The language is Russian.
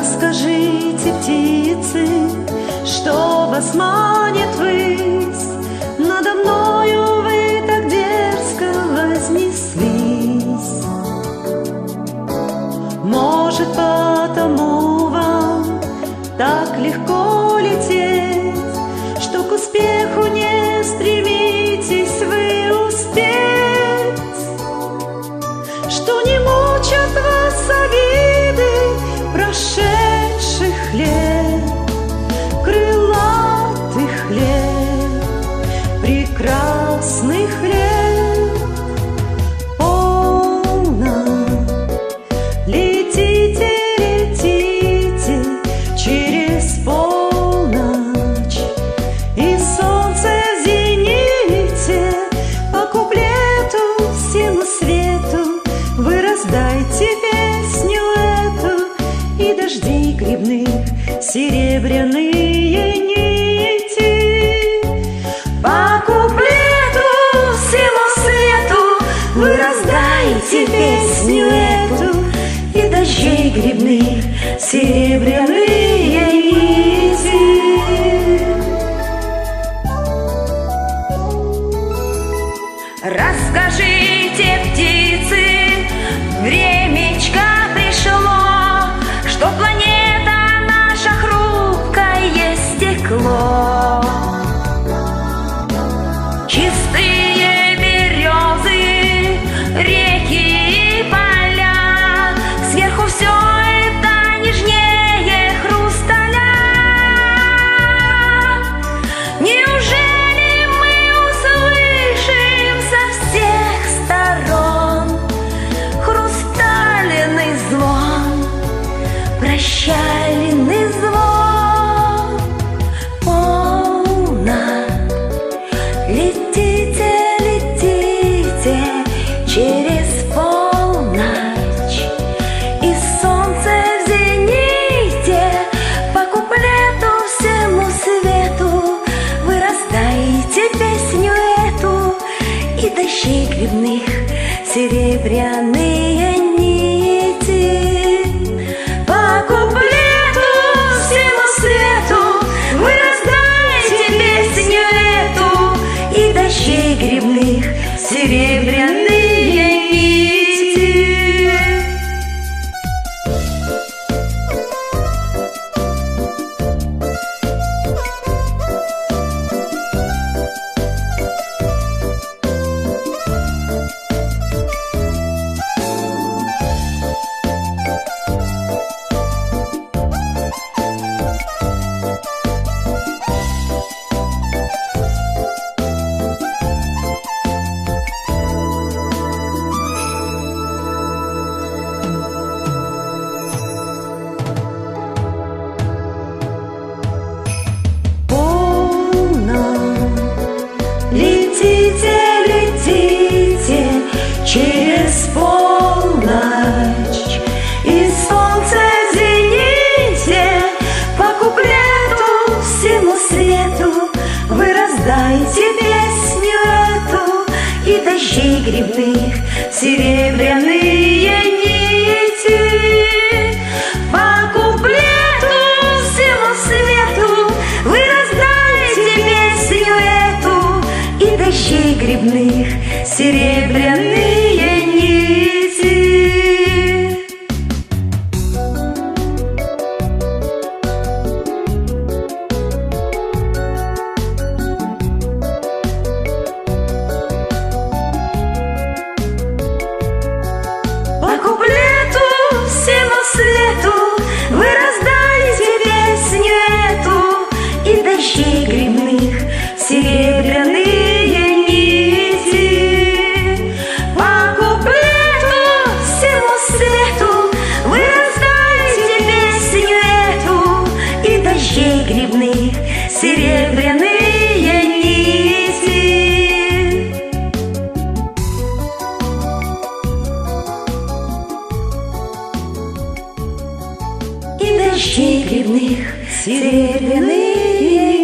Расскажите, птицы, что вас манит ввысь. Надо мною вы так дерзко вознеслись. Может, потому вам так легко лететь, что к успеху не стремитесь вы успеть, что не мучат вас обиды прошедших лет, крылатых лет, прекрасных лет. Полно летите, летите через полночь, и солнце в зените. По куплету всему свету вы раздайте песню эту, и дожди грибных серебряные нити. По куплету всему свету вы раздаете песню эту, и дождей грибных серебряные нити. Расскажите, птицы, времечко пришло, что планета наша хрупкое стекло. Чистые березы, реки и поля, сверху все это нежнее хрусталя. Неужели мы услышим со всех сторон хрустальный звон, прощальный звон? Полно летите, летите через полночь, и солнце в зените. По куплету всему свету вы раздаете песню эту, и дождей грибных серебряные нити. По куплету всему свету вы раздаете песню эту, и дождей грибных серебряные нити. Летите, летите через полночь, и солнце в зените. По куплету всему свету вы раздаете песню эту, и дождей грибных серебряные нити. По куплету всему свету вы раздаете песню эту, и дождей грибных серебряные нити. По куплету всему свету вы раздаете песню эту, и дождей грибных серебряные нити. По куплету всему свету вы раздаете песню эту, и дождей грибных серебряные нити. И дождей грибных серебряные